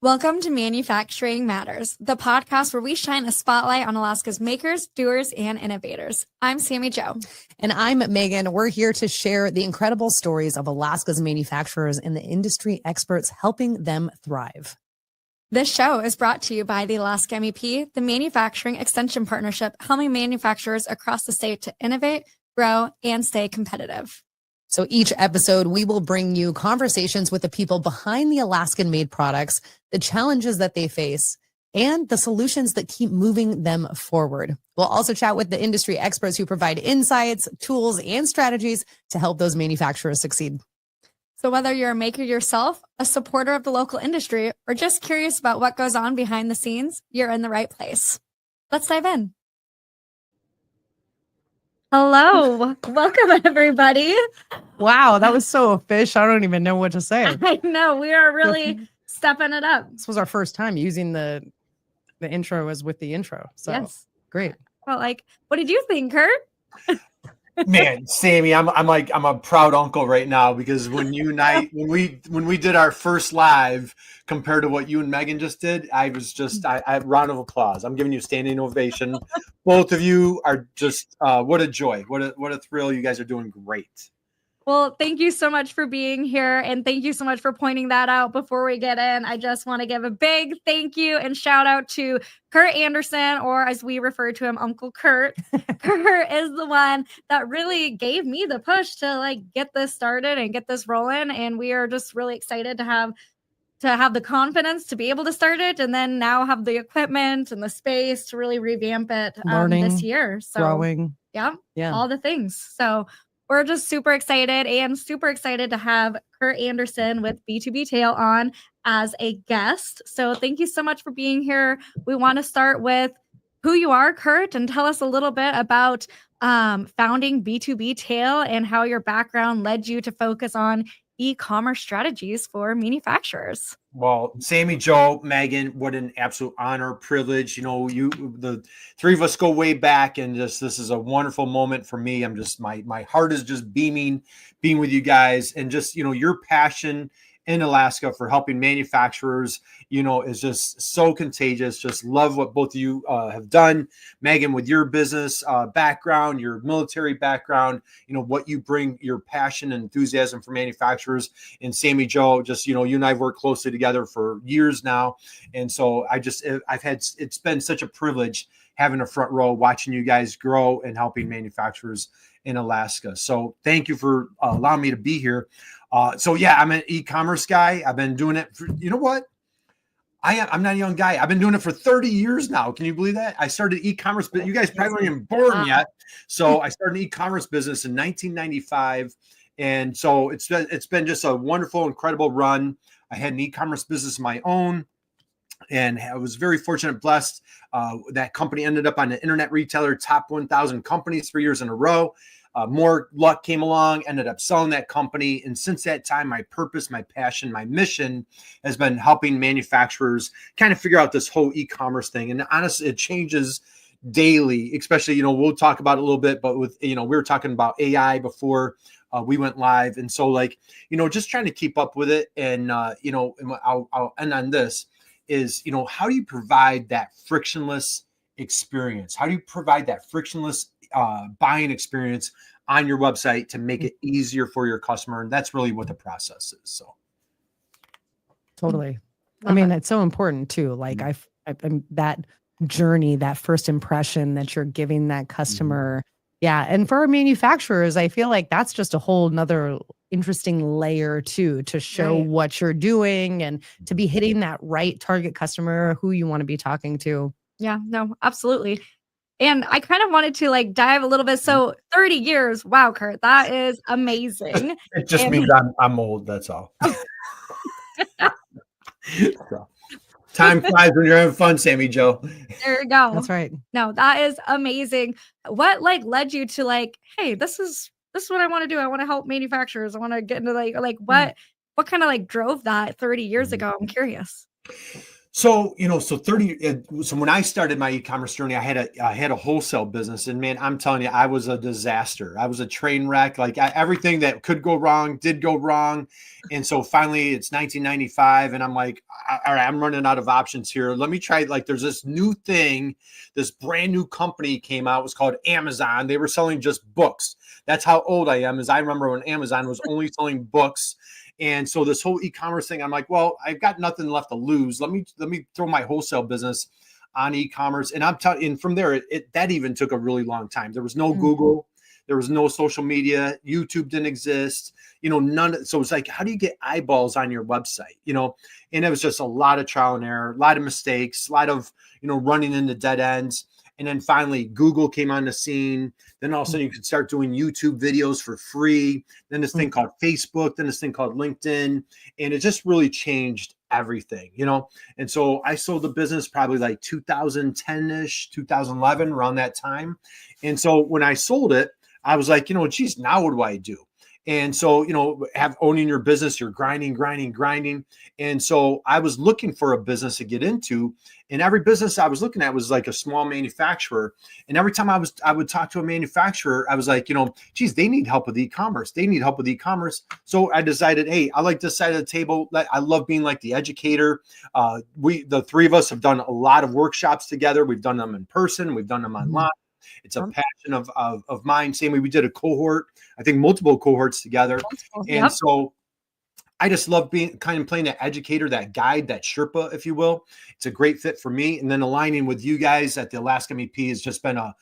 Welcome to Manufacturing Matters, the podcast where we shine a spotlight on Alaska's makers, doers, and innovators. I'm Sammy Jo. And I'm Megan. We're here to share the incredible stories of Alaska's manufacturers and the industry experts helping them thrive. This show is brought to you by the Alaska MEP, the Manufacturing Extension Partnership, helping manufacturers across the state to innovate, grow, and stay competitive. So each episode, we will bring you conversations with the people behind the Alaskan-made products, the challenges that they face, and the solutions that keep moving them forward. We'll also chat with the industry experts who provide insights, tools, and strategies to help those manufacturers succeed. So whether you're a maker yourself, a supporter of the local industry, or just curious about what goes on behind the scenes, you're in the right place. Let's dive in. Hello. Welcome, everybody. Wow, that was so official. I don't even know what to say. I know. We are really stepping it up. This was our first time using the intro as with the intro. So yes. Great. Well, what did you think, Curt? Man, Sammy, I'm a proud uncle right now because when you and I when we did our first live compared to what you and Megan just did, I round of applause. I'm giving you a standing ovation. Both of you are just what a joy, what a thrill. You guys are doing great. Well, thank you so much for being here. And thank you so much for pointing that out before we get in. I just want to give a big thank you and shout out to Curt Anderson, or as we refer to him, Uncle Curt. Curt is the one that really gave me the push to get this started and get this rolling. And we are just really excited to have the confidence to be able to start it, and then now have the equipment and the space to really revamp it this year. So growing. Yeah, all the things. So we're just super excited to have Curt Anderson with B2Btail on as a guest. So thank you so much for being here. We want to start with who you are, Curt, and tell us a little bit about founding B2Btail and how your background led you to focus on e-commerce strategies for manufacturers. Well, Sammy, Joe, Megan, what an absolute honor, privilege. You know, the three of us go way back, and this is a wonderful moment for me. I'm just my heart is just beaming being with you guys, and just your passion in Alaska for helping manufacturers, is just so contagious. Just love what both of you have done. Megan, with your business background, your military background, what you bring, your passion and enthusiasm for manufacturers. And Sammy, Joe, just, you and I have worked closely together for years now. And so it's been such a privilege having a front row, watching you guys grow and helping manufacturers in Alaska. So thank you for allowing me to be here. I'm an e-commerce guy. I've been doing it for, you know what? I'm not a young guy. I've been doing it for 30 years now. Can you believe that? I started e-commerce, but you guys probably weren't even born yet. So I started an e-commerce business in 1995. And so it's been just a wonderful, incredible run. I had an e-commerce business of my own, and I was very fortunate, blessed. That company ended up on the Internet Retailer Top 1,000 companies 3 years in a row. More luck came along, ended up selling that company. And since that time, my purpose, my passion, my mission has been helping manufacturers kind of figure out this whole e-commerce thing. And honestly, it changes daily, especially, we'll talk about it a little bit, but with, we were talking about AI before we went live. And so just trying to keep up with it. And, I'll end on this is, how do you provide that frictionless experience? How do you provide that frictionless buying experience on your website to make it easier for your customer? And that's really what the process is. So totally. I mean, it's so important too. I'm that journey, that first impression that you're giving that customer. Yeah. And for our manufacturers, I feel like that's just a whole nother interesting layer too, to show what you're doing and to be hitting that right target customer who you want to be talking to. Yeah, no, absolutely. And I kind of wanted to dive a little bit. So 30 years. Wow, Curt, that is amazing. It just means I'm old. That's all. So, time flies when you're having fun, Sammy Joe. There you go. That's right. No, that is amazing. What led you to hey, this is what I want to do. I want to help manufacturers. I want to get into what kind of drove that 30 years ago? I'm curious. So, so 30, so when I started my e-commerce journey, I had a wholesale business, and man, I'm telling you, I was a disaster. I was a train wreck. Like everything that could go wrong did go wrong. And so finally it's 1995 and I'm like, all right, I'm running out of options here. Let me try, like, there's this new thing, this brand new company came out. It was called Amazon. They were selling just books. That's how old I am, is I remember when Amazon was only selling books. And so this whole e-commerce thing, I'm like, well, I've got nothing left to lose. Let me throw my wholesale business on e-commerce. And I'm telling, and from there, that even took a really long time. There was no Google, there was no social media, YouTube didn't exist, none. So it's like, how do you get eyeballs on your website? And it was just a lot of trial and error, a lot of mistakes, a lot of, running into dead ends. And then finally, Google came on the scene. Then all of a sudden you could start doing YouTube videos for free. Then this thing called Facebook, then this thing called LinkedIn. And it just really changed everything, And so I sold the business probably like 2010-ish, 2011, around that time. And so when I sold it, I was like, geez, now what do I do? And so, owning your business, you're grinding. And so I was looking for a business to get into, and every business I was looking at was like a small manufacturer. And every time I would talk to a manufacturer, I was like, geez, they need help with e-commerce. So I decided, hey, I like this side of the table. I love being like the educator. The three of us have done a lot of workshops together. We've done them in person. We've done them online. It's a passion of mine. Same way we did a cohort, I think multiple cohorts together. And so I just love being playing that educator, that guide, that Sherpa, if you will. It's a great fit for me. And then aligning with you guys at the Alaska MEP has just been a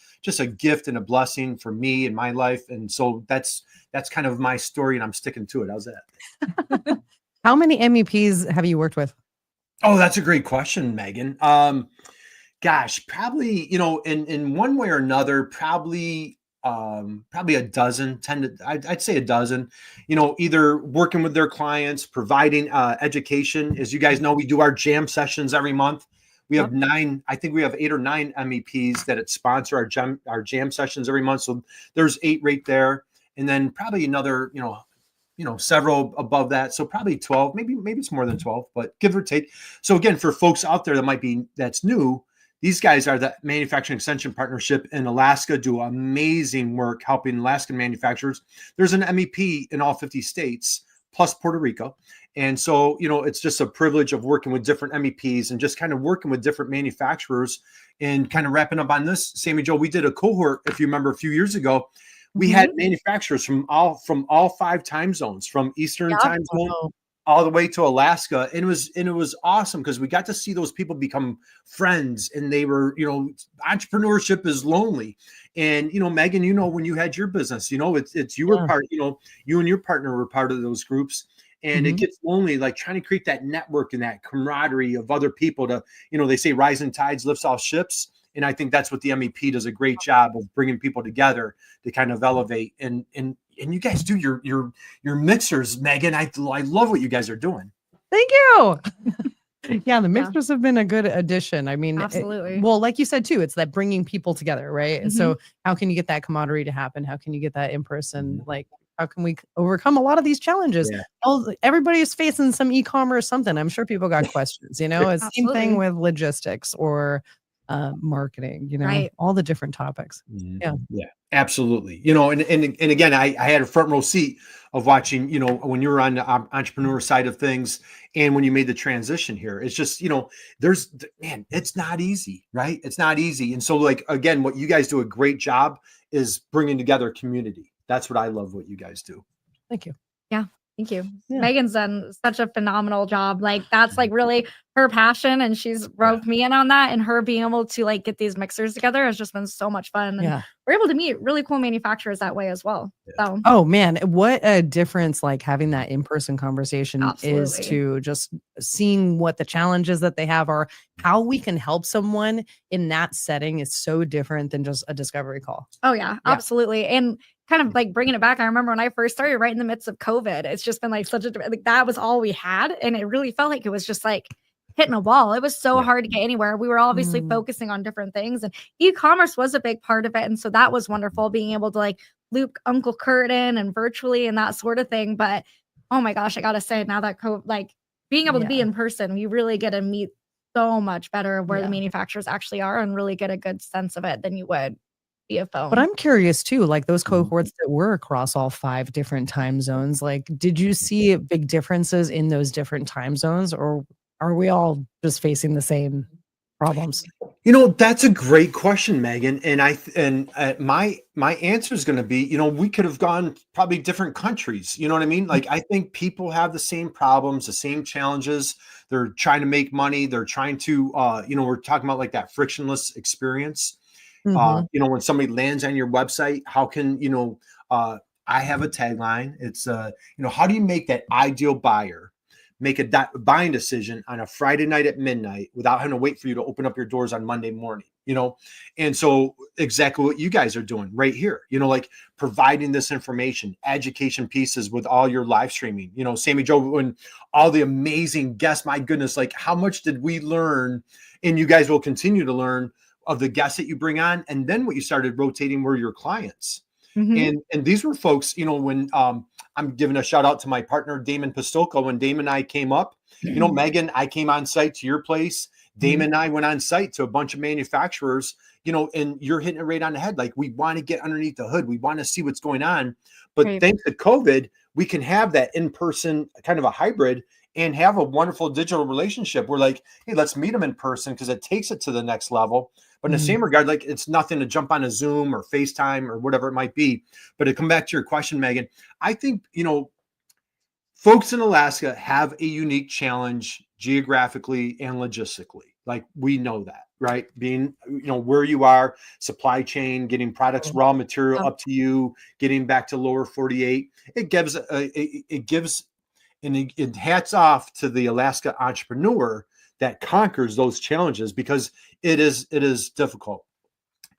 gift and a blessing for me in my life. And so that's kind of my story, and I'm sticking to it. How's that? How many MEPs have you worked with? Oh, that's a great question, Megan. Gosh, probably, in one way or another, probably a dozen, I'd say a dozen, either working with their clients, providing education. As you guys know, we do our jam sessions every month. We have 8 or 9 MEPs that sponsor our jam sessions every month. So there's 8 right there. And then probably another, several above that. So probably 12, maybe it's more than 12, but give or take. So again, for folks out there that's new, these guys are the Manufacturing Extension Partnership in Alaska, do amazing work helping Alaskan manufacturers. There's an MEP in all 50 states, plus Puerto Rico. And so, it's just a privilege of working with different MEPs and just kind of working with different manufacturers. And kind of wrapping up on this, Sammy Joe, we did a cohort, if you remember, a few years ago. We had manufacturers from all 5 time zones, from Eastern time zone all the way to Alaska. And it was awesome because we got to see those people become friends, and they were, entrepreneurship is lonely. And, Megan, when you had your business, it's you were part, you and your partner were part of those groups, and it gets lonely, like trying to create that network and that camaraderie of other people to, they say rising tides lifts all ships. And I think that's what the MEP does a great job of, bringing people together to kind of elevate. And you guys do your mixers, Megan. I love what you guys are doing. Thank you. Yeah, the mixers have been a good addition. I mean, absolutely. Well, like you said too, it's that bringing people together, right? And so how can you get that camaraderie to happen? How can you get that in person? Like, how can we overcome a lot of these challenges? Yeah. Everybody is facing some e-commerce something. I'm sure people got questions, It's the same thing with logistics or marketing, right. All the different topics. Yeah, absolutely. And again, I had a front row seat of watching, when you were on the entrepreneur side of things, and when you made the transition here. It's just, it's not easy, right? It's not easy. And so, like, again, what you guys do a great job is bringing together a community. That's what I love what you guys do. Thank you. Yeah. Thank you. Yeah. Megan's done such a phenomenal job. Like, that's like really her passion, and she's roped me in on that, and her being able to like get these mixers together has just been so much fun. And we're able to meet really cool manufacturers that way as well. So, oh man, what a difference like having that in-person conversation is to just seeing what the challenges that they have are, how we can help someone in that setting is so different than just a discovery call. Oh yeah, absolutely. And kind of like bringing it back, I remember when I first started right in the midst of COVID, it's just been like that was all we had. And it really felt like it was just like hitting a wall. It was so hard to get anywhere. We were obviously focusing on different things, and e-commerce was a big part of it. And so that was wonderful, being able to like loop Uncle Curt in and virtually and that sort of thing. But oh my gosh, I gotta say, now that being able to be in person, you really get to meet so much better of where the Yeah. manufacturers actually are and really get a good sense of it than you would via phone. But I'm curious too, like those cohorts that were across all 5 different time zones, like did you see big differences in those different time zones, or are we all just facing the same problems? That's a great question, Megan. And my answer is going to be, we could have gone probably different countries. You know what I mean? Like, I think people have the same problems, the same challenges. They're trying to make money. They're trying to, we're talking about like that frictionless experience. Mhm. When somebody lands on your website, how can, I have a tagline. It's, how do you make that ideal buyer make a buying decision on a Friday night at midnight without having to wait for you to open up your doors on Monday morning, And so exactly what you guys are doing right here, like providing this information, education pieces with all your live streaming, Sammy Joe, and all the amazing guests, my goodness, like how much did we learn, and you guys will continue to learn of the guests that you bring on. And then what you started rotating were your clients. And these were folks, when I'm giving a shout out to my partner, Damon Pistolko. When Damon and I came up, Megan, I came on site to your place. Damon and I went on site to a bunch of manufacturers, and you're hitting it right on the head. Like, we want to get underneath the hood. We want to see what's going on. But thanks to COVID, we can have that in-person kind of a hybrid and have a wonderful digital relationship. We're like, hey, let's meet them in person because it takes it to the next level. But in the same regard, like, it's nothing to jump on a Zoom or FaceTime or whatever it might be. But to come back to your question, Megan, I think, folks in Alaska have a unique challenge geographically and logistically. Like, we know that, right? Being, where you are, supply chain, getting products, raw material up to you, getting back to lower 48. It gives and it hats off to the Alaska entrepreneur that conquers those challenges, because it is difficult.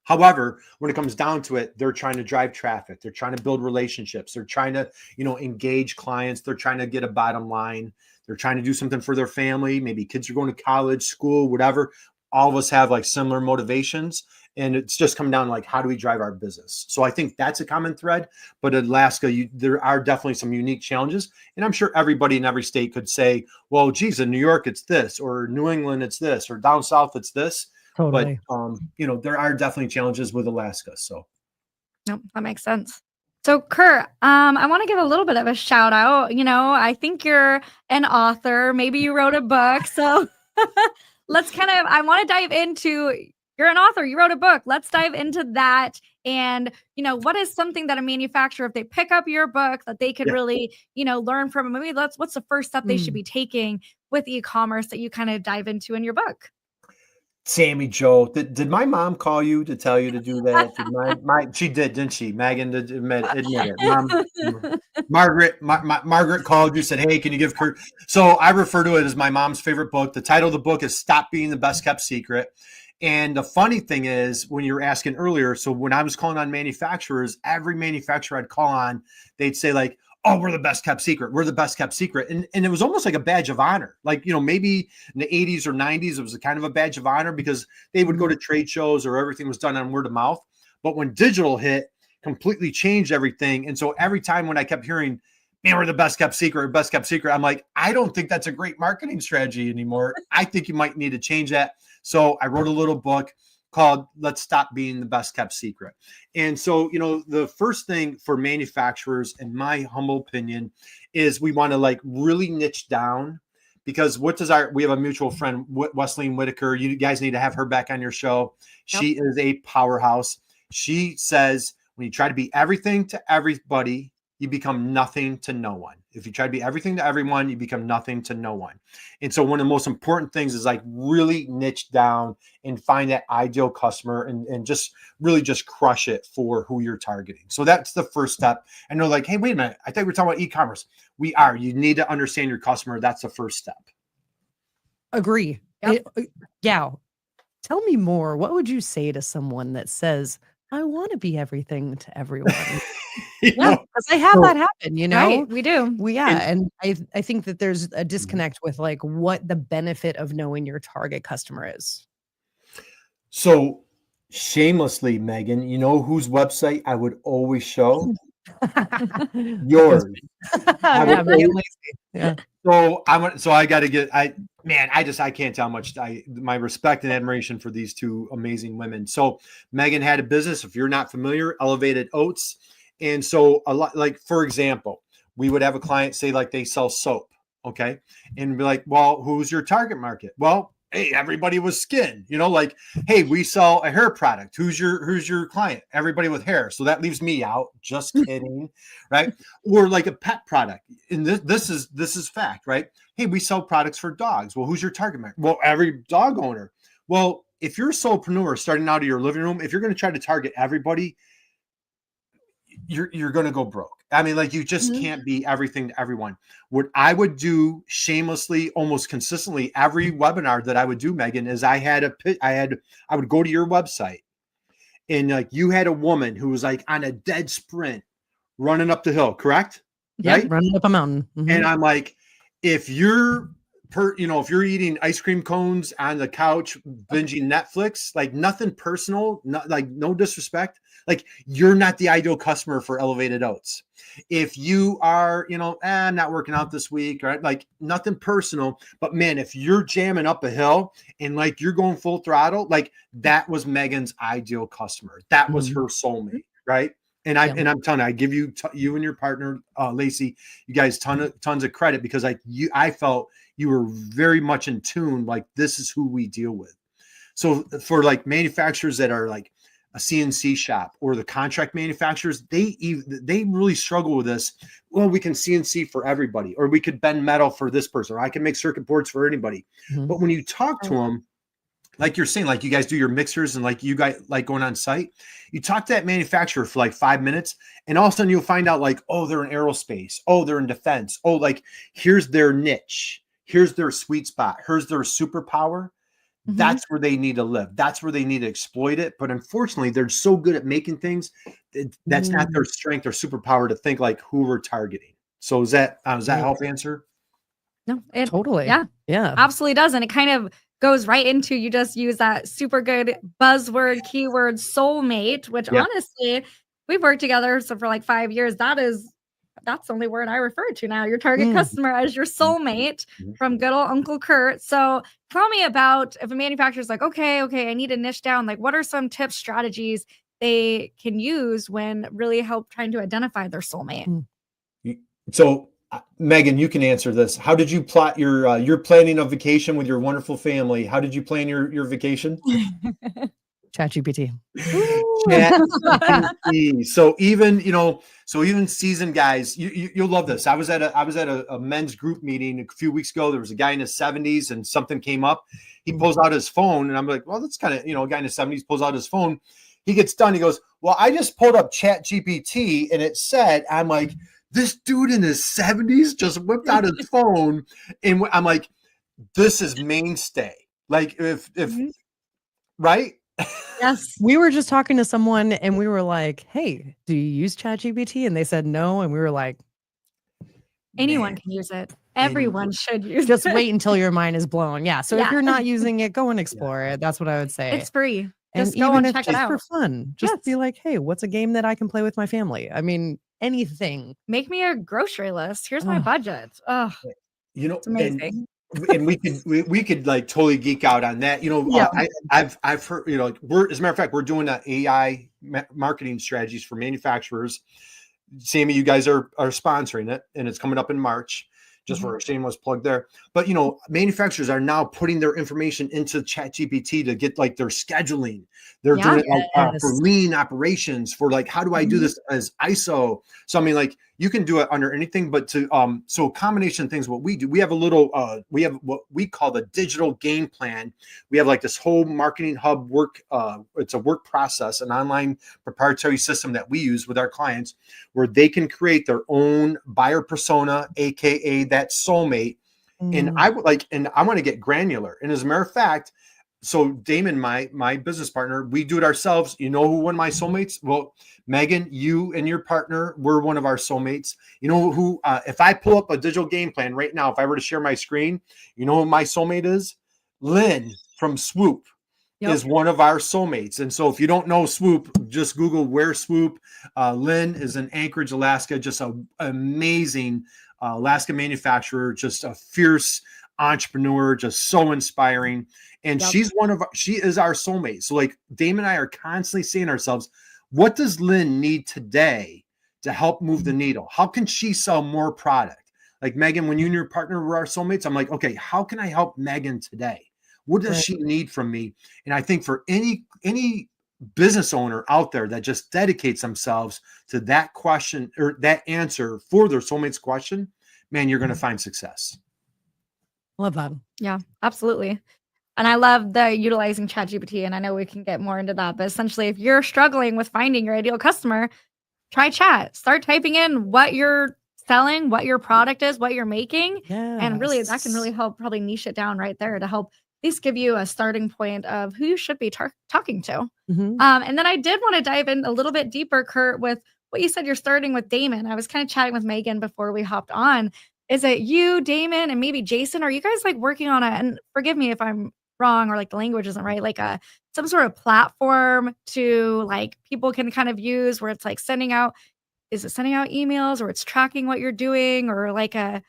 However, when it comes down to it, they're trying to drive traffic. They're trying to build relationships. They're trying to, engage clients. They're trying to get a bottom line. They're trying to do something for their family. Maybe kids are going to college, school, whatever. All of us have like similar motivations. And it's just come down to like, how do we drive our business? So I think that's a common thread. But in Alaska, there are definitely some unique challenges. And I'm sure everybody in every state could say, well, geez, in New York, it's this, or New England, it's this, or down south, it's this. Totally. But, there are definitely challenges with Alaska. So. Nope, that makes sense. So Curt, I want to give a little bit of a shout out. I think you're an author. Maybe you wrote a book. So I want to dive into, you're an author, you wrote a book. Let's dive into that. And, what is something that a manufacturer, if they pick up your book, that they could really, learn from? Maybe what's the first step they should be taking with e-commerce that you kind of dive into in your book? Sammy Joe, did my mom call you to tell you to do that? She did, didn't she? Megan, admit it. Mom, Margaret called you, said, hey, can you give Curt? So I refer to it as my mom's favorite book. The title of the book is Stop Being the Best Kept Secret. And the funny thing is, when you were asking earlier, so when I was calling on manufacturers, every manufacturer I'd call on, they'd say like, oh, we're the best kept secret. We're the best kept secret. And it was almost like a badge of honor. Like, maybe in the 80s or 90s, it was a kind of a badge of honor because they would go to trade shows or everything was done on word of mouth. But when digital hit, completely changed everything. And so every time when I kept hearing, man, we're the best kept secret, I'm like, I don't think that's a great marketing strategy anymore. I think you might need to change that. So I wrote a little book called Let's Stop Being the Best Kept Secret. And so, the first thing for manufacturers, in my humble opinion, is we want to like really niche down, because we have a mutual friend, Wesleyan Whitaker. You guys need to have her back on your show. Yep. She is a powerhouse. She says, when you try to be everything to everybody, you become nothing to no one. If you try to be everything to everyone, you become nothing to no one. And so one of the most important things is like really niche down and find that ideal customer and just really just crush it for who you're targeting. So that's the first step. And they're like, hey, wait a minute. I thought we were talking about e-commerce. We are. You need to understand your customer. That's the first step. Agree. Yep. Yeah. Tell me more. What would you say to someone that says, I want to be everything to everyone? Yeah, because I have that happen, Right, we do. And I think that there's a disconnect with like what the benefit of knowing your target customer is. So shamelessly, Megan, you know whose website I would always show? Yours. Yeah, being lazy. Yeah. So I got to get man, I can't tell how much my respect and admiration for these two amazing women. So Megan had a business, if you're not familiar, Elevated Oats. And so a lot, like, for example, we would have a client say like they sell soap. Okay. And be like, well, who's your target market? Well, hey, everybody with skin, like, hey, we sell a hair product. Who's your client? Everybody with hair. So that leaves me out. Just kidding. Right. Or like a pet product. And this is fact, right? Hey, we sell products for dogs. Well, who's your target market? Well, every dog owner. Well, if you're a solopreneur starting out of your living room, if you're going to try to target everybody, you're going to go broke. I mean, like, you just can't be everything to everyone. What I would do shamelessly, almost consistently, every webinar that I would do, Megan, is I would go to your website, and like, you had a woman who was like on a dead sprint running up the hill, correct? Yeah, right? Running up a mountain. Mm-hmm. And I'm like, if you're eating ice cream cones on the couch, binging Netflix, like, nothing personal, no disrespect, like, you're not the ideal customer for Elevated Oats. If you are, I'm not working out this week, right? Like, nothing personal, but man, if you're jamming up a hill and like you're going full throttle, like, that was Megan's ideal customer. That was her soulmate, right? And I'm telling you, I give you and your partner, Lacey, you guys tons of credit, because I felt you were very much in tune. Like, this is who we deal with. So for like manufacturers that are like a CNC shop, or the contract manufacturers, they really struggle with this. Well, we can CNC for everybody, or we could bend metal for this person, or I can make circuit boards for anybody. Mm-hmm. But when you talk to them, like you're saying, like, you guys do your mixers, and like you guys like going on site, you talk to that manufacturer for like 5 minutes, and all of a sudden you'll find out like, oh, they're in aerospace. Oh, they're in defense. Oh, like, here's their niche. Here's their sweet spot. Here's their superpower. Mm-hmm. That's where they need to live. That's where they need to exploit it. But unfortunately, they're so good at making things. That's not their strength or superpower to think like who we're targeting. So does that help answer? No, it totally. Yeah, absolutely does. And it kind of goes right into, you just use that super good buzzword keyword soulmate, which honestly, we've worked together for like 5 years. That's the only word I refer to now. Your target customer as your soulmate from good old Uncle Curt. So tell me about, if a manufacturer's like, okay, I need to niche down, like, what are some tips, strategies they can use when really trying to identify their soulmate? So Megan, you can answer this. How did you plot you're planning a vacation with your wonderful family? How did you plan your vacation? ChatGPT. So even seasoned guys, you'll love this. I was at a men's group meeting a few weeks ago. There was a guy in his 70s, and something came up. He pulls out his phone, and I'm like, well, that's kind of, a guy in his 70s pulls out his phone. He gets done. He goes, well, I just pulled up ChatGPT, and it said, I'm like, this dude in his 70s just whipped out his phone, and I'm like, this is mainstay. Like, if right. Yes. We were just talking to someone, and we were like, hey, do you use ChatGPT? And they said no. And we were like, anyone can use it. Everyone should use it. Just wait until your mind is blown. Yeah. So if you're not using it, go and explore it. That's what I would say. It's free. Just go and check it out. For fun. Just be like, hey, what's a game that I can play with my family? I mean, anything. Make me a grocery list. Here's my budget. Oh, it's amazing. And we could like totally geek out on that. I've heard, we're, as a matter of fact, we're doing AI marketing strategies for manufacturers. Sammy, you guys are sponsoring it, and it's coming up in March. Just for a shameless plug there. But manufacturers are now putting their information into ChatGPT to get like their scheduling. They're doing it for lean operations, for like, how do I do this as ISO? So I mean, like, you can do it under anything, but so a combination of things. What we do, we have we have what we call the digital game plan. We have like this whole marketing hub work. It's a work process, an online proprietary system that we use with our clients, where they can create their own buyer persona, aka that soulmate. And I want to get granular. And as a matter of fact, so Damon, my business partner, we do it ourselves. You know who one of my soulmates? Well, Megan, you and your partner were one of our soulmates. You know who, if I pull up a digital game plan right now, if I were to share my screen, you know who my soulmate is? Lynn from Swoop is one of our soulmates. And so if you don't know Swoop, just Google where Swoop. Lynn is in Anchorage, Alaska, just an amazing Alaska manufacturer, just a fierce entrepreneur, just so inspiring. And Yep. she is our soulmate. So like Dame and I are constantly saying to ourselves, what does Lynn need today to help move the needle? How can she sell more product? Like Megan, when you and your partner were our soulmates, I'm like, okay, how can I help Megan today? What does she need from me? And I think for any business owner out there that just dedicates themselves to that question or that answer for their soulmate's question, man, you're going to find success. Love that. Yeah, absolutely. And I love the utilizing ChatGPT, and I know we can get more into that, but essentially if you're struggling with finding your ideal customer, try chat. Start typing in what you're selling, what your product is, what you're making. And really that can really help probably niche it down right there to help at least give you a starting point of who you should be talking to. And then I did want to dive in a little bit deeper, Curt, with what you said you're starting with Damon. I was kind of chatting with Megan before we hopped on. Is it you, Damon, and maybe Jason? Are you guys like working on and forgive me if I'm wrong or like the language isn't right, like some sort of platform to like people can kind of use where it's like sending out emails or it's tracking what you're doing or like a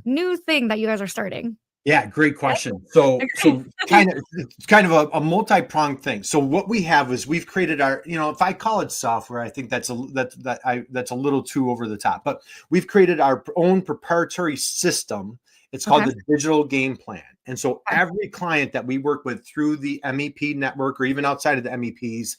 new thing that you guys are starting? Yeah, great question. So it's kind of a multi-pronged thing. So what we have is we've created our, if I call it software, I think that's a little too over the top, but we've created our own proprietary system. It's called the Digital Game Plan. And so every client that we work with through the MEP network or even outside of the MEPs,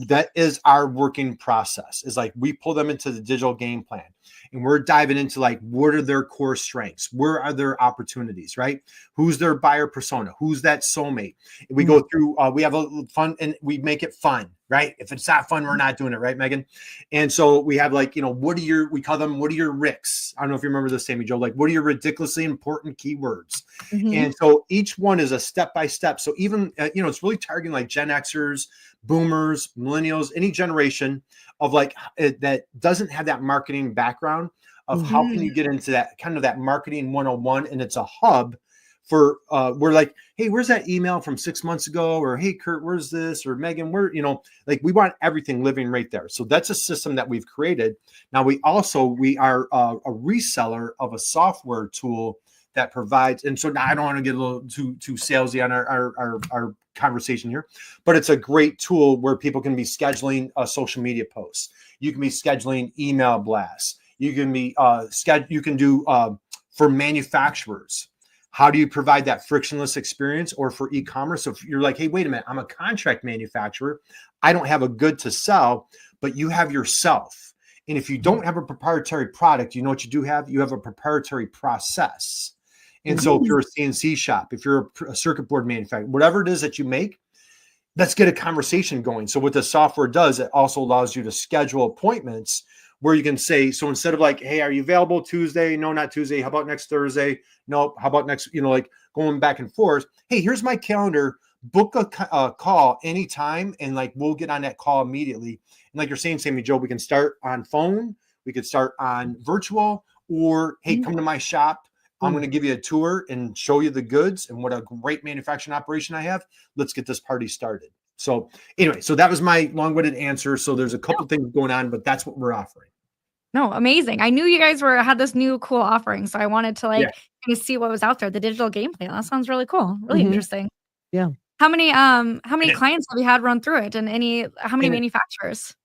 that is our working process. Is like we pull them into the Digital Game Plan. And we're diving into like, what are their core strengths? Where are their opportunities, right? Who's their buyer persona? Who's that soulmate? And we go through, we have a fun and we make it fun, right? If it's not fun, we're not doing it, right, Megan? And so we have like, we call them, what are your RICs? I don't know if you remember this, Sammy Joe, like, what are your ridiculously important keywords? And so each one is a step-by-step. So even, it's really targeting like Gen Xers, boomers, millennials, any generation of like that doesn't have that marketing background of how can you get into that kind of that marketing 101. And it's a hub for we're like, hey, where's that email from 6 months ago? Or hey, Curt, where's this? Or Megan, like we want everything living right there. So that's a system that we've created. Now we are a reseller of a software tool that provides, and so now I don't want to get a little too salesy on our conversation here, but it's a great tool where people can be scheduling social media posts. You can be scheduling email blasts. You can be you can do for manufacturers. How do you provide that frictionless experience? Or for e-commerce, so if you're like, hey, wait a minute, I'm a contract manufacturer, I don't have a good to sell, but you have yourself. And if you don't have a proprietary product, you know what you do have? You have a proprietary process. And so if you're a CNC shop, if you're a circuit board manufacturer, whatever it is that you make, let's get a conversation going. So what the software does, it also allows you to schedule appointments where you can say, so instead of like, hey, are you available Tuesday? No, not Tuesday. How about next Thursday? No, how about next, like going back and forth. Hey, here's my calendar. Book a call anytime. And like, we'll get on that call immediately. And like you're saying, Sammy Joe, we can start on phone. We could start on virtual or, hey, come to my shop. I'm going to give you a tour and show you the goods and what a great manufacturing operation I have. Let's get this party started. So anyway, so that was my long-winded answer. So there's a couple things going on, but that's what we're offering. No, amazing. I knew you guys had this new cool offering. So I wanted to kind of see what was out there. The Digital Game Plan. That sounds really cool. Really interesting. Yeah. How many clients have you had run through it and how many manufacturers?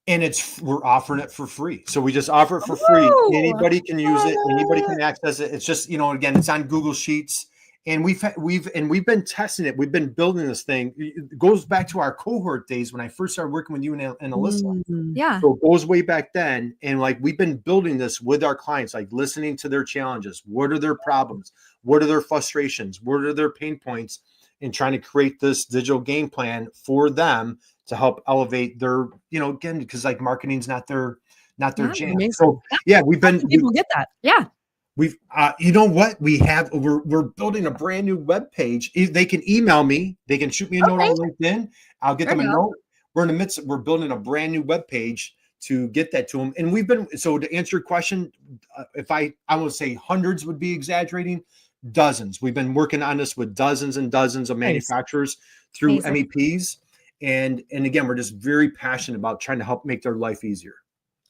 And we're offering it for free. So we just offer it for free. Anybody can use it. Anybody can access it. It's just, again, it's on Google Sheets. And we've been testing it. We've been building this thing. It goes back to our cohort days when I first started working with you and Alyssa. Yeah. So it goes way back then. And like, we've been building this with our clients, like listening to their challenges. What are their problems? What are their frustrations? What are their pain points? And trying to create this digital game plan for them to help elevate their, again, because like marketing's not their jam. Amazing. So People get that. Yeah. We've, we're building a brand new web page. They can email me. They can shoot me a note on LinkedIn. I'll get them a note. We're building a brand new web page to get that to them. And so to answer your question, if I would say hundreds would be exaggerating, dozens. We've been working on this with dozens and dozens of manufacturers through MEPs. And again, we're just very passionate about trying to help make their life easier.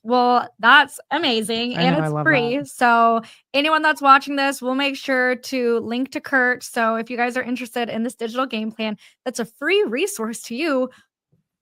Well, that's amazing. I And know, I it's love free. that. So anyone that's watching this, we'll make sure to link to Curt. So if you guys are interested in this digital game plan, that's a free resource to you.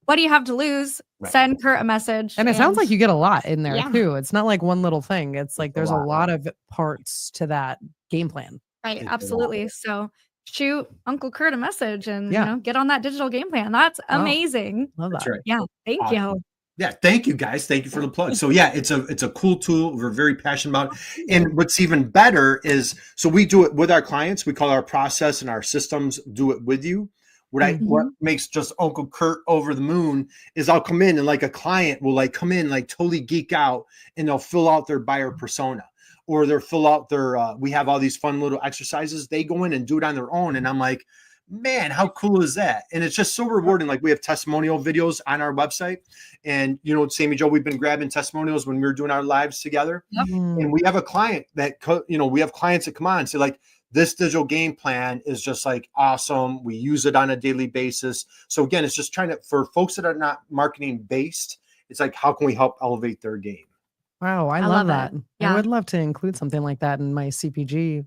What do you have to lose? Right. Send Curt a message. And it sounds like you get a lot in there Yeah. too. It's not like one little thing. It's like there's a lot. lot of parts to that game plan. Right, It's a lot. absolutely. So shoot Uncle Curt a message and Yeah. you know, get on that digital game plan. That's Wow. amazing. Love That's that. right. Yeah, thank Awesome. you. Yeah, thank you guys. Thank you for the plug. So yeah, it's a cool tool. We're very passionate about it. And what's even better is, so we do it with our clients. We call our process and our systems do it with you. What makes just Uncle Curt over the moon is I'll come in and like a client will like come in like totally geek out and they'll fill out their buyer persona, or they'll fill out their we have all these fun little exercises. They go in and do it on their own, and I'm like, man, how cool is that? And it's just so rewarding. Like we have testimonial videos on our website, and you know, Sammy Joe, we've been grabbing testimonials when we were doing our lives together. And we have a client that, you know, we have clients that come on and say like, this digital game plan is just like awesome. We use it on a daily basis. So again, it's just trying to, for folks that are not marketing based, it's like, how can we help elevate their game? Wow, I love love that. it. Yeah. I would love to include something like that in my CPG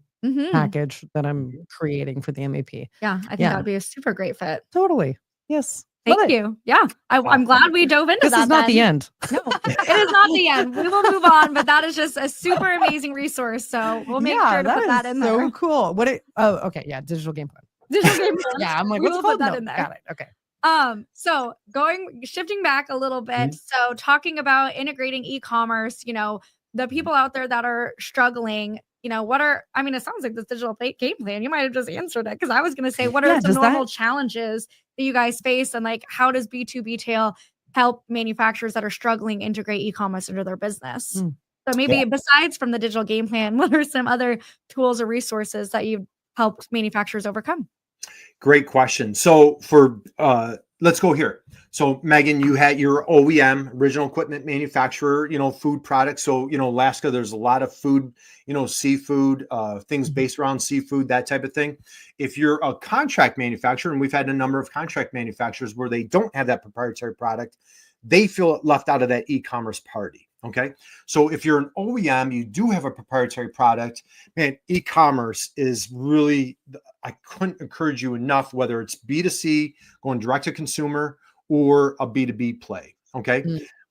package that I'm creating for the MAP. Yeah, I think Yeah. that would be a super great fit. Totally. Yes. Love Thank it. you. Yeah, I'm glad we dove into This that. is not the then. end. No, it is not the end. We will move on, but that is just a super amazing resource. So we'll make sure to put that in so there. cool. Okay. Yeah. Digital game plan. Digital game plan. Yeah. I'm like, We what's will it called? put that No, in there. Got it. Okay. So shifting back a little bit. So talking about integrating e-commerce, you know, the people out there that are struggling, you know, it sounds like this digital game plan, you might have just answered it. Cause I was going to say, what are some normal challenges that you guys face? And like, how does B2Btail help manufacturers that are struggling integrate e-commerce into their business? So maybe besides from the digital game plan, what are some other tools or resources that you've helped manufacturers overcome? Great question. So let's go here. So Megan, you had your OEM, original equipment manufacturer, you know, food products. So, you know, Alaska, there's a lot of food, you know, seafood, things based around seafood, that type of thing. If you're a contract manufacturer, and we've had a number of contract manufacturers where they don't have that proprietary product, they feel left out of that e-commerce party. Okay. So if you're an OEM, you do have a proprietary product, man, e-commerce is really, I couldn't encourage you enough, whether it's B2C, going direct to consumer, or a B2B play. Okay.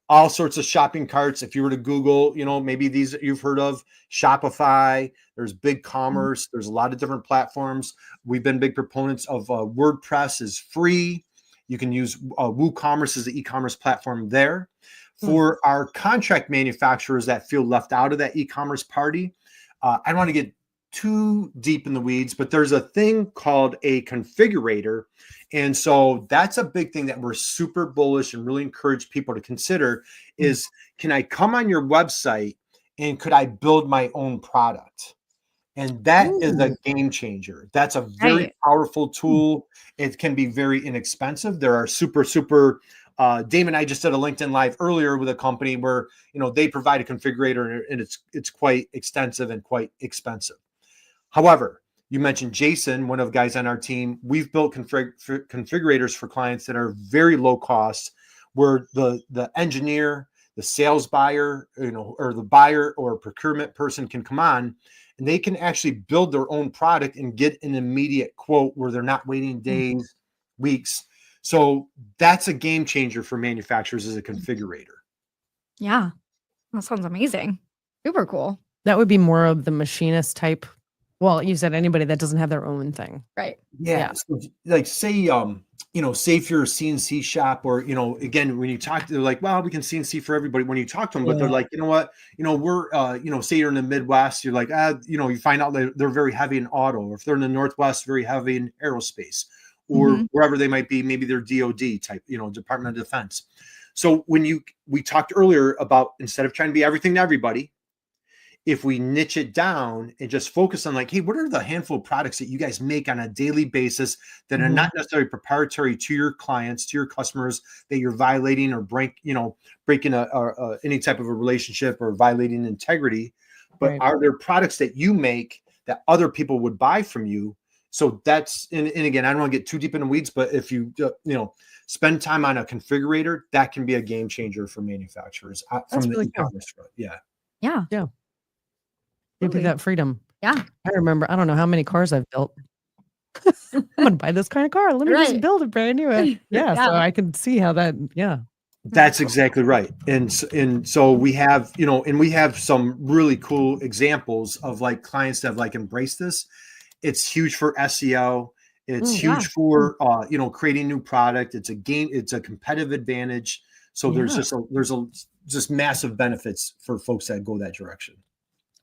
All sorts of shopping carts. If you were to Google, you know, maybe these that you've heard of, Shopify, there's BigCommerce, there's a lot of different platforms. We've been big proponents of WordPress is free. You can use WooCommerce as the e-commerce platform there. For our contract manufacturers that feel left out of that e-commerce party, I don't want to get too deep in the weeds, but there's a thing called a configurator. And so that's a big thing that we're super bullish and really encourage people to consider is, can I come on your website and could I build my own product? And that is a game changer. That's a very powerful tool. It can be very inexpensive. There are super Dave and I just did a LinkedIn Live earlier with a company where, you know, they provide a configurator and it's quite extensive and quite expensive. However, you mentioned Jason, one of the guys on our team. We've built configurators for clients that are very low cost, where the engineer, the sales buyer, you know, or the buyer or procurement person can come on and they can actually build their own product and get an immediate quote where they're not waiting days, weeks. So that's a game changer for manufacturers as a configurator. Yeah, that sounds amazing. Super cool. That would be more of the machinist type. Well, you said anybody that doesn't have their own thing. Right. Yeah. So like say, you know, say if you're a CNC shop or, you know, again, when you talk to, they're like, well, we can CNC for everybody when you talk to them, but they're like, you know what, you know, we're, you know, say you're in the Midwest, you're like, you know, you find out that they're very heavy in auto, or if they're in the Northwest, very heavy in aerospace, or wherever they might be, maybe they're DOD type, you know, Department of Defense. So when we talked earlier about, instead of trying to be everything to everybody, if we niche it down and just focus on like, hey, what are the handful of products that you guys make on a daily basis that are not necessarily proprietary to your clients, to your customers, that you're violating or breaking any type of a relationship or violating integrity, but are there products that you make that other people would buy from you? So that's, and again, I don't want to get too deep in the weeds, but if you, spend time on a configurator, that can be a game changer for manufacturers from the really cool. e-commerce front. Yeah. Yeah. Give you Absolutely. that freedom. Yeah. I remember, I don't know how many cars I've built. I'm going to buy this kind of car. Let me just Right. build it brand new. Yeah. So I can see how that, That's exactly right. And so we have, and we have some really cool examples of like clients that have like embraced this. It's huge for SEO. It's huge for, creating new product. It's a competitive advantage. So there's just massive benefits for folks that go that direction.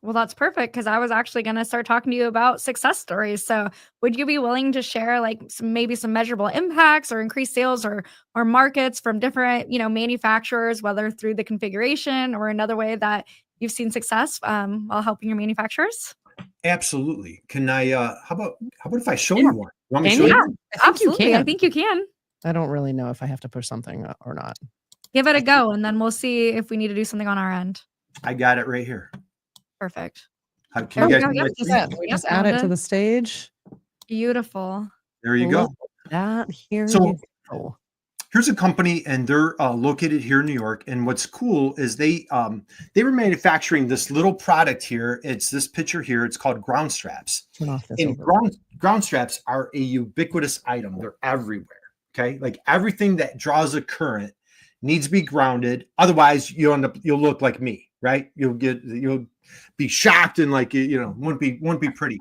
Well, that's perfect because I was actually going to start talking to you about success stories. So, would you be willing to share like maybe some measurable impacts or increased sales or markets from different, manufacturers, whether through the configuration or another way that you've seen success while helping your manufacturers? Absolutely. Can I? How about if I show you one? You want me to Can show you? you? I think you Absolutely. I can. think you can. I don't really know if I have to push something or not. Give it a go, and then we'll see if we need to do something on our end. I got it right here. Perfect. Can you guys Yep. see my screen? We just add it to the stage. Beautiful. There you go. Look at that. Here So- you go. Here's a company, and they're located here in New York. And what's cool is they were manufacturing this little product here. It's this picture here. It's called ground straps. Turn off this And over. ground straps are a ubiquitous item. They're everywhere. Okay, like everything that draws a current needs to be grounded. Otherwise, you'll look like me, right? You'll be shocked and like wouldn't be pretty.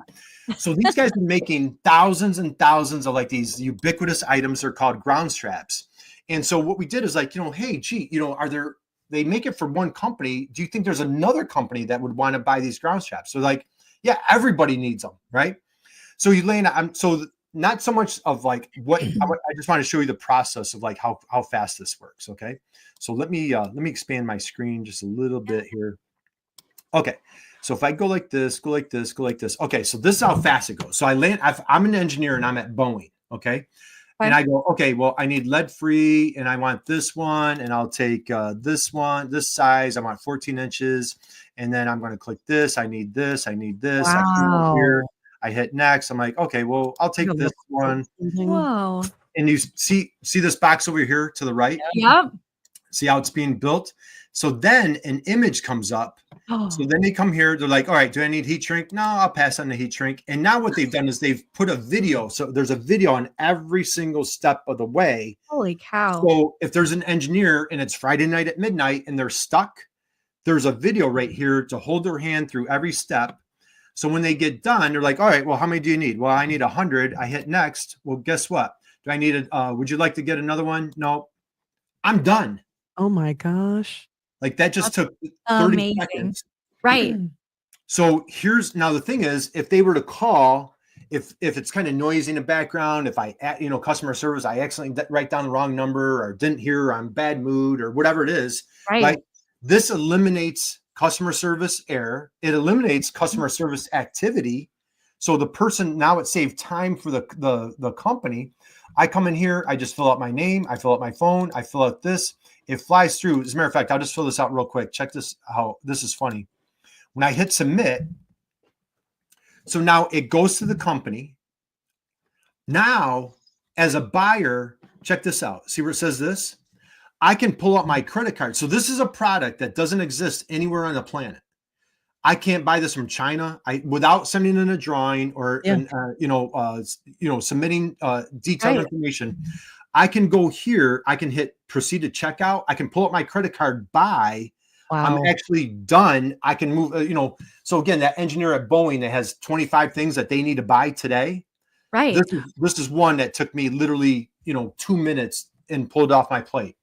So these guys are making thousands and thousands of like these ubiquitous items. They're called ground straps. And so what we did is like, hey, gee, they make it for one company. Do you think there's another company that would want to buy these ground straps? So like, yeah, everybody needs them, right? So so not so much of like what I just want to show you the process of like how fast this works. Okay. So let me expand my screen just a little bit here. Okay. So if I go like this, go like this, go like this. Okay. So this is how fast it goes. So I'm an engineer and I'm at Boeing. Okay. And I go, okay, well, I need lead free and I want this one and I'll take this one, this size. I want 14 inches. And then I'm going to click this. I need this. I need this. I come up here. I hit next. I'm like, okay, well, I'll take this one. Whoa. And you see this box over here to the right? Yep. See how it's being built? So then an image comes up. So then they come here. They're like, all right, do I need heat shrink? No, I'll pass on the heat shrink. And now what they've done is they've put a video. So there's a video on every single step of the way. Holy cow. So if there's an engineer and it's Friday night at midnight and they're stuck, there's a video right here to hold their hand through every step. So when they get done, they're like, all right, well, how many do you need? Well, I need 100. I hit next. Well, guess what? Do I need would you like to get another one? No, I'm done. Oh my gosh. Like that just took 30 amazing. seconds. Right. So now the thing is, if they were to call, if it's kind of noisy in the background, if I, customer service, I accidentally write down the wrong number or didn't hear, or I'm in bad mood or whatever it is, Right. This eliminates customer service error. It eliminates customer service activity. So the person, now it saved time for the company. I come in here, I just fill out my name, I fill out my phone, I fill out this, it flies through. As a matter of fact, I'll just fill this out real quick. Check this, how this is funny. When I hit submit, so now it goes to the company. Now, as a buyer, check this out. See where it says this? I can pull up my credit card. So this is a product that doesn't exist anywhere on the planet. I can't buy this from China. Without sending in a drawing or submitting detailed information. I can go here. I can hit proceed to checkout. I can pull up my credit card by. Wow. I'm actually done. I can move. So again, that engineer at Boeing that has 25 things that they need to buy today. Right. This is one that took me literally 2 minutes and pulled off my plate.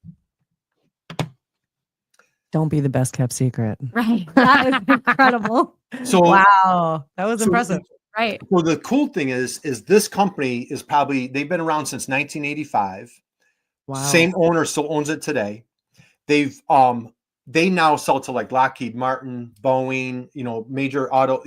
Don't be the best kept secret. Right. That is incredible. So Wow. That was impressive. Right. Well, the cool thing is this company is they've been around since 1985. Wow. Same owner still owns it today. They now sell to like Lockheed Martin, Boeing, major auto,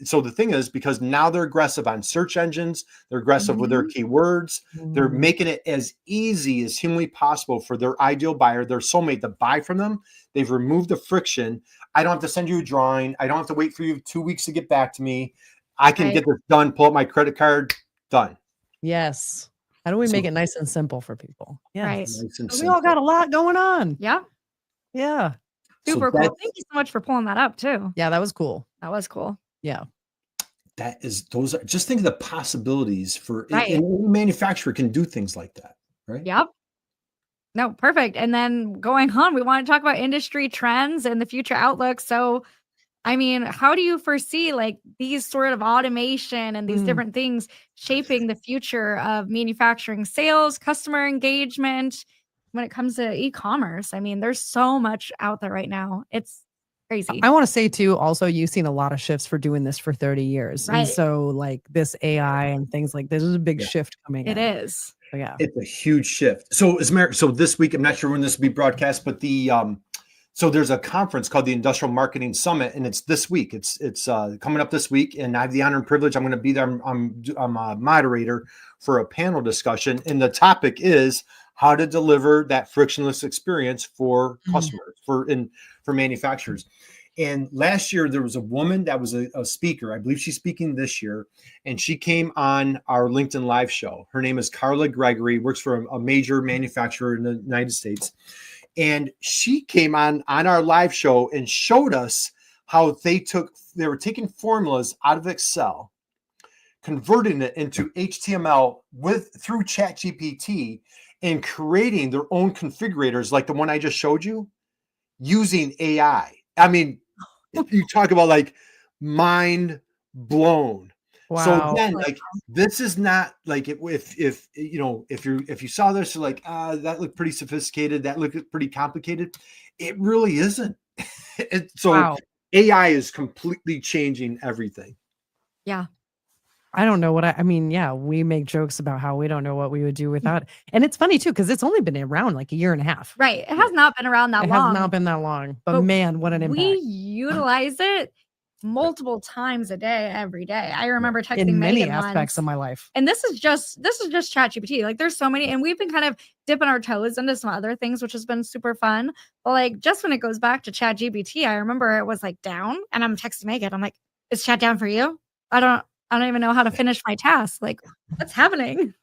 so the thing is, because now they're aggressive on search engines, they're aggressive with their keywords. They're making it as easy as humanly possible for their ideal buyer, their soulmate, to buy from them. They've removed the friction. I don't have to send you a drawing. I don't have to wait for you 2 weeks to get back to me. I can get this done, pull up my credit card, Yes. How do we make it nice and simple for people? Yeah. Right. Nice and We all got a lot going on. Yeah. Yeah. Super cool. Thank you so much for pulling that up too. Yeah, that was cool. That was cool. Yeah. Those are just think of the possibilities for Right. and a manufacturer can do things like that, right? Yep. No, perfect. And then going on, we want to talk about industry trends and the future outlook. So, I mean, how do you foresee like these sort of automation and these different things shaping the future of manufacturing sales, customer engagement when it comes to e-commerce? I mean, there's so much out there right now. It's crazy. I want to say too, also, you've seen a lot of shifts for doing this for 30 years. Right. And so like this AI and things like this is a big shift coming It in. is. So, yeah. It's a huge shift. So so this week, I'm not sure when this will be broadcast, but so there's a conference called the Industrial Marketing Summit, and it's this week. It's coming up this week, and I have the honor and privilege. I'm going to be there. I'm a moderator for a panel discussion, and the topic is how to deliver that frictionless experience for customers, for manufacturers. And last year there was a woman that was a speaker. I believe she's speaking this year, and she came on our LinkedIn Live show. Her name is Carla Gregory, works for a major manufacturer in the United States. And she came on our live show and showed us how they were taking formulas out of Excel, converting it into HTML through ChatGPT, and creating their own configurators like the one I just showed you using AI. I mean, you talk about like mind blown. Wow. So again, like this is not like if you saw this, you're like, that looked pretty sophisticated, that looked pretty complicated. It really isn't. AI is completely changing everything. Yeah. I don't know what I mean. Yeah, we make jokes about how we don't know what we would do without it. And it's funny too, because it's only been around like a year and a half. Right. It has not been around that long. It has not been that long. But man, what an impact. We utilize it multiple times a day, every day. I remember texting in many Megan aspects once, of my life. and this is just ChatGPT. Like there's so many, and we've been kind of dipping our toes into some other things, which has been super fun. But like just when it goes back to ChatGPT, I remember it was like down, and I'm texting Megan. I'm like, "Is chat down for you? I don't even know how to finish my task. Like, what's happening?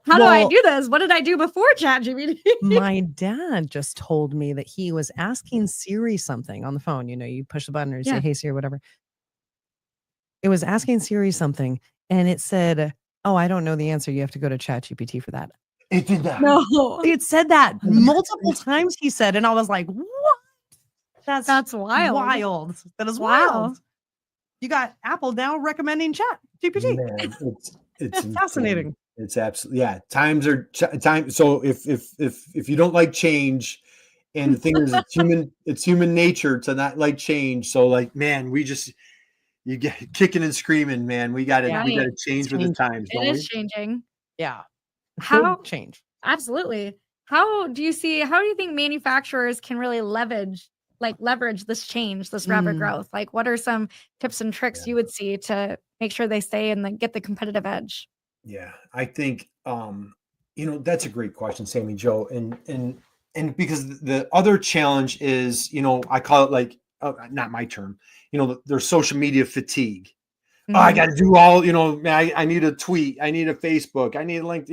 How do I do this? What did I do before ChatGPT?" My dad just told me that he was asking Siri something on the phone. You know, you push the button or you say, "Hey Siri," whatever. It was asking Siri something, and it said, "Oh, I don't know the answer. You have to go to ChatGPT for that." It did that. No, it said that multiple times. He said, and I was like, "What? That's wild. Wild. That is wild." You got Apple now recommending ChatGPT. It's fascinating. It's absolutely times are time. So if you don't like change, and the thing is, it's human nature to not like change. So like, man, you get kicking and screaming, man. We got to change with the times. It is changing. Yeah. How change? Absolutely. How do you think manufacturers can really leverage this change, this rapid growth? Like, what are some tips and tricks you would see to make sure they stay and then get the competitive edge? Yeah, I think that's a great question, Sammy Joe, and because the other challenge is, I call it like not my term, there's social media fatigue. Mm-hmm. Oh, I got to do all, I need a tweet, I need a Facebook, I need a link,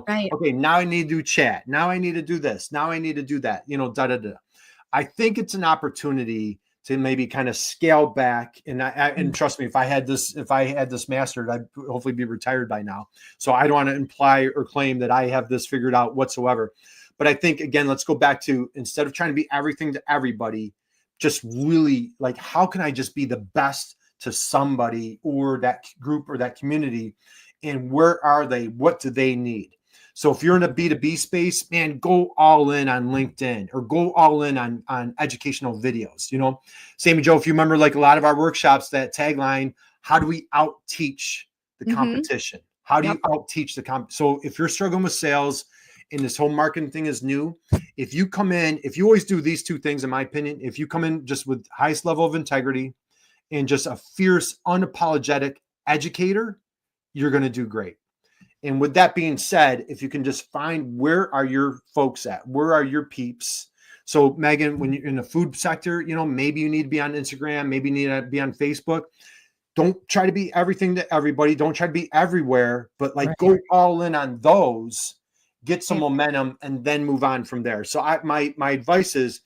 right. Okay, now I need to do chat, now I need to do this, now I need to do that, I think it's an opportunity to maybe kind of scale back, and trust me, if I had this mastered, I'd hopefully be retired by now. So I don't want to imply or claim that I have this figured out whatsoever. But I think, again, let's go back to, instead of trying to be everything to everybody, just really like, how can I just be the best to somebody or that group or that community? And where are they? What do they need? So if you're in a B2B space, man, go all in on LinkedIn or go all in on educational videos. Sammy Joe, if you remember, like a lot of our workshops, that tagline, how do we out teach the competition? How do you out teach So if you're struggling with sales and this whole marketing thing is new, if you always do these two things, in my opinion, if you come in just with highest level of integrity and just a fierce, unapologetic educator, you're going to do great. And with that being said, if you can just find, where are your folks at? Where are your peeps? So Megan, when you're in the food sector, maybe you need to be on Instagram, maybe you need to be on Facebook. don't try to be everything to everybody. Don't try to be everywhere, but like go all in on those, get some momentum, and then move on from there. So my advice is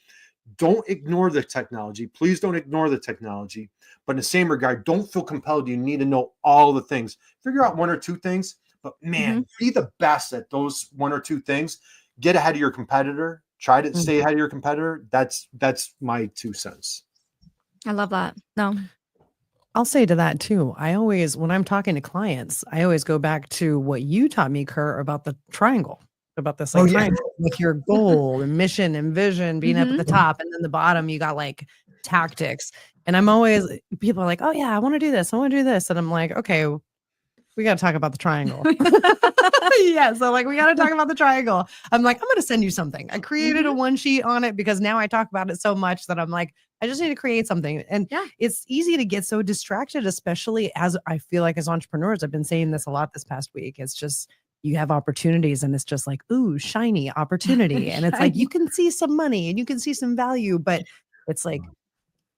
don't ignore the technology. Please don't ignore the technology. But in the same regard, don't feel compelled. You need to know all the things. Figure out one or two things, but man, be the best at those one or two things. Get ahead of your competitor. Try to stay ahead of your competitor. That's my 2 cents. I love that. No. I'll say to that too. When I'm talking to clients, I always go back to what you taught me, Curt, about the triangle, about this triangle with your goal and mission and vision being up at the top, and then the bottom, you got like tactics. And people are like, oh yeah, I want to do this. I want to do this. And I'm like, okay, we got to talk about the triangle. Yeah. So like, we got to talk about the triangle. I'm like, I'm going to send you something. I created a one sheet on it because now I talk about it so much that I'm like, I just need to create something. And it's easy to get so distracted, especially as I feel like as entrepreneurs. I've been saying this a lot this past week. It's just, you have opportunities and it's just like, ooh, shiny opportunity. And it's like, you can see some money and you can see some value, but it's like,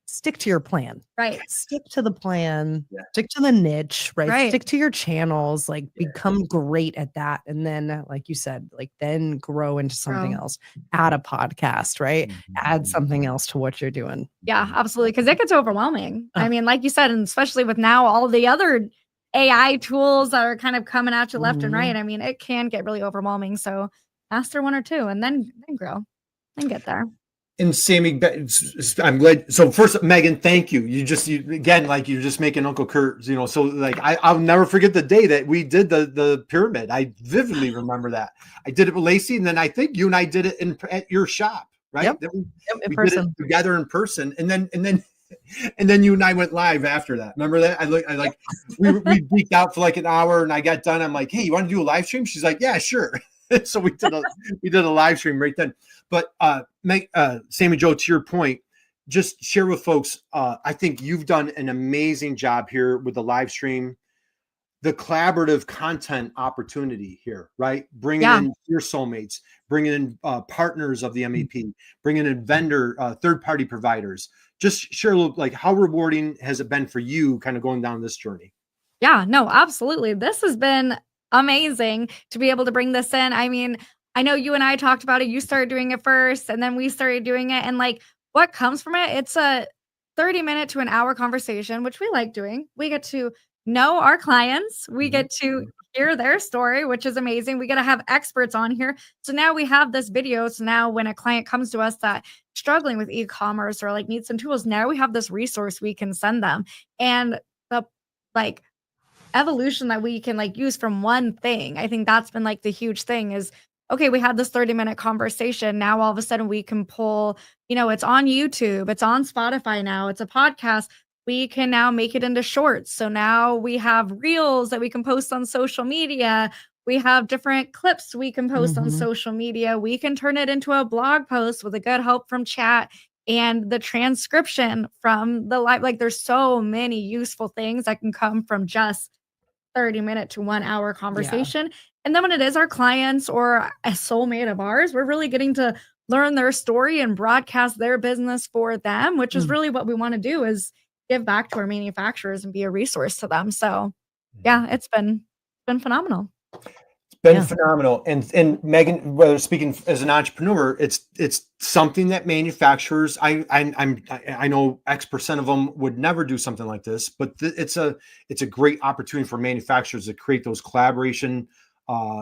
stick to your plan, right? Stick to the plan, stick to the niche, right? Stick to your channels, like become great at that. And then, like you said, like then grow into something else, add a podcast, right? Add something else to what you're doing. Yeah, absolutely. Cause it gets overwhelming. I mean, like you said, and especially with now all the other AI tools that are kind of coming at you left and right. I mean, it can get really overwhelming. So master one or two and then grow and get there. And Sammy, I'm glad. So first, Megan, thank you. You again, like you're just making Uncle Curt, so like I'll never forget the day that we did the pyramid. I vividly remember that. I did it with Lacey, and then I think you and I did it at your shop, right? Yep. We did it together in person, and then you and I went live after that. Remember that? We geeked out for like an hour, and I got done. I'm like, hey, you want to do a live stream? She's like, yeah, sure. So we did a live stream right then. But Sammy Joe, to your point, just share with folks. I think you've done an amazing job here with the live stream, the collaborative content opportunity here, right? Bringing in your soulmates, bringing in partners of the MEP, bringing in vendor, third-party providers. Just share a little, like, how rewarding has it been for you kind of going down this journey? Yeah, no, absolutely. This has been amazing to be able to bring this in. I mean, I know you and I talked about it. You started doing it first and then we started doing it. And like what comes from it, it's a 30-minute to an hour conversation, which we like doing. We get to know our clients. We get to hear their story, which is amazing. We get to have experts on here. So now we have this video. So now when a client comes to us that struggling with e-commerce or like needs some tools, now we have this resource we can send them. And the like evolution that we can like use from one thing, I think that's been like the huge thing is, okay, we had this 30-minute conversation. Now all of a sudden we can pull, it's on YouTube, it's on Spotify now, it's a podcast. We can now make it into shorts. So now we have reels that we can post on social media. We have different clips we can post on social media. We can turn it into a blog post with a good help from chat and the transcription from the live. Like there's so many useful things that can come from just 30-minute to 1 hour conversation. Yeah. And then when it is our clients or a soulmate of ours, we're really getting to learn their story and broadcast their business for them, which is really what we want to do is give back to our manufacturers and be a resource to them. So yeah, it's been phenomenal. It's been phenomenal. And Megan, whether speaking as an entrepreneur, it's something that manufacturers, I know X% of them would never do something like this, but it's a great opportunity for manufacturers to create those collaboration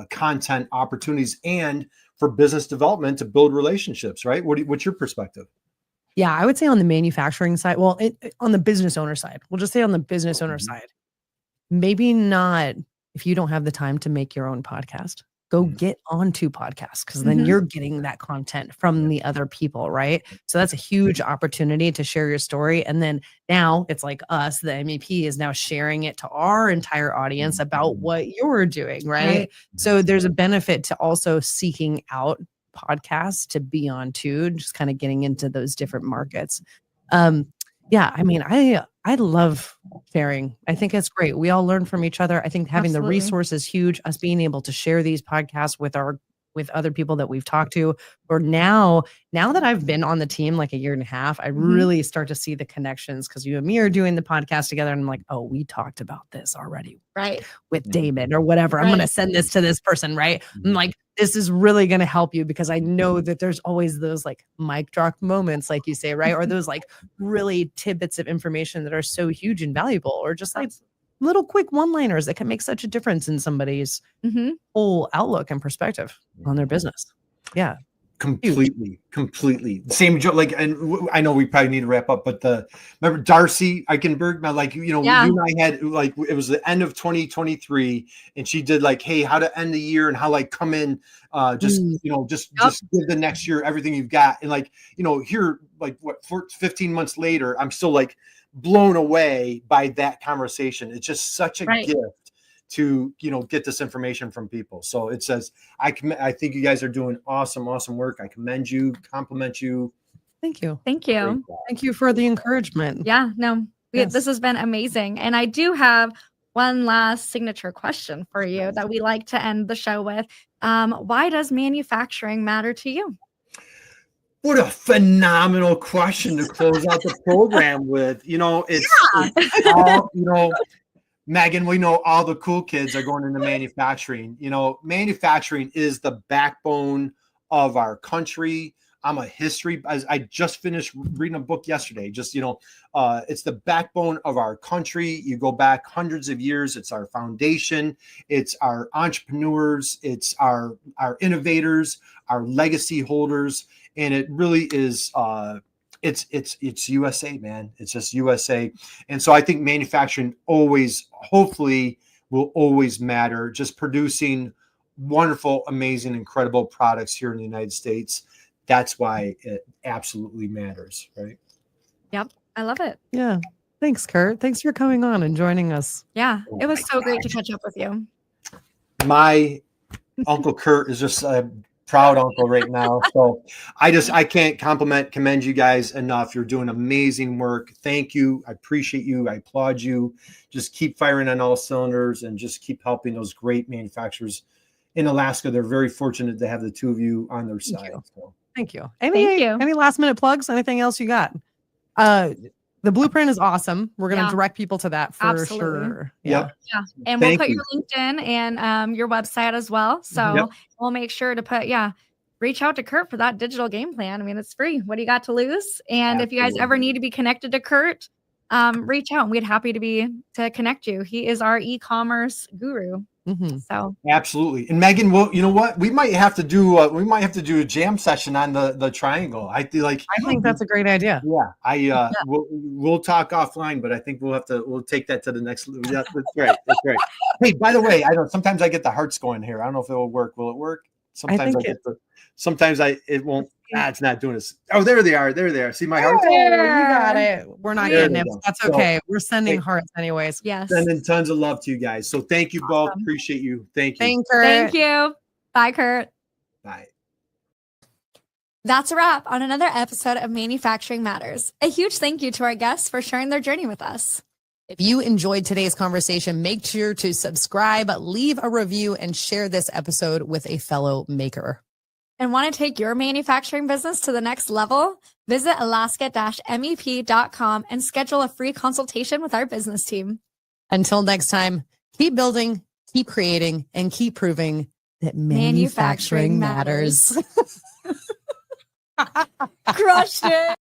content opportunities and for business development to build relationships, right? What's your perspective? Yeah, I would say on the manufacturing side, on the business owner side, we'll just say on the business owner side, maybe not if you don't have the time to make your own podcast, go get onto podcasts because then you're getting that content from the other people, right? So that's a huge opportunity to share your story. And then now it's like us, the MEP is now sharing it to our entire audience about what you're doing, right? So there's a benefit to also seeking out podcasts to be on too, just kind of getting into those different markets. Yeah, I mean, I love sharing. I think it's great. We all learn from each other. I think having the resource is huge. Us being able to share these podcasts with our with other people that we've talked to, or now that I've been on the team like a year and a half, I really start to see the connections, because you and me are doing the podcast together, and I'm like, oh, we talked about this already, Right. with David or whatever. I'm going to send this to this person, right? I'm like, this is really going to help you, because I know that there's always those like mic drop moments, like you say, right? Or those like really tidbits of information that are so huge and valuable, or just like little quick one-liners that can make such a difference in somebody's whole outlook and perspective on their business. Yeah. Completely same joke. Like, and I know we probably need to wrap up, but remember Darcy Eichenberg, like, you and I had, like, it was the end of 2023, and she did like, hey, how to end the year and how like come in, just give the next year everything you've got. And like, here, like 15 months later, I'm still like blown away by that conversation. It's just such a gift to get this information from people. So it says, I think you guys are doing awesome work. I commend you, compliment you. Thank you Thank you for the encouragement. This has been amazing. And I do have one last signature question for you that we like to end the show with. Why does manufacturing matter to you? What a phenomenal question to close out the program with. It's all, Megan, we know all the cool kids are going into manufacturing. Manufacturing is the backbone of our country. I'm a history. I just finished reading a book yesterday. It's the backbone of our country. You go back hundreds of years. It's our foundation. It's our entrepreneurs. It's our innovators, our legacy holders. And it really is, it's USA, man. It's just USA. And so I think manufacturing hopefully will always matter. Just producing wonderful, amazing, incredible products here in the United States. That's why it absolutely matters, right? Yep. I love it. Yeah. Thanks, Curt. Thanks for coming on and joining us. Yeah. It was so great to catch up with you. My Uncle Curt is just a proud uncle right now. So I can't commend you guys enough. You're doing amazing work. Thank you. I appreciate you. I applaud you. Just keep firing on all cylinders and just keep helping those great manufacturers in Alaska. They're very fortunate to have the two of you on their side. So. Thank you. Any last minute plugs? Anything else you got? The blueprint is awesome. We're going to direct people to that for sure. Yeah. And we'll put your LinkedIn and your website as well. So we'll make sure to put, reach out to Curt for that digital game plan. I mean, it's free. What do you got to lose? And if you guys ever need to be connected to Curt, reach out. We'd happy to connect you. He is our e-commerce guru. So absolutely. And Megan, well, you know what? We might have to do a jam session on the triangle. I think that's a great idea. Yeah. We'll talk offline, but I think we'll take that to the next level. Yeah, that's great. That's great. Hey, by the way, sometimes I get the hearts going here. I don't know if it will work. Will it work? Sometimes it won't. It's not doing this. Oh, there they are. See my hearts? Oh, you got it. We're not getting it. That's okay. We're sending hearts anyways. Yes. Sending tons of love to you guys. So thank you both. Appreciate you. Thank you. Thank you. Bye, Curt. Bye. That's a wrap on another episode of Manufacturing Matters. A huge thank you to our guests for sharing their journey with us. If you enjoyed today's conversation, make sure to subscribe, leave a review, and share this episode with a fellow maker. And want to take your manufacturing business to the next level? Visit alaska-mep.com and schedule a free consultation with our business team. Until next time, keep building, keep creating, and keep proving that manufacturing matters. Crushed it.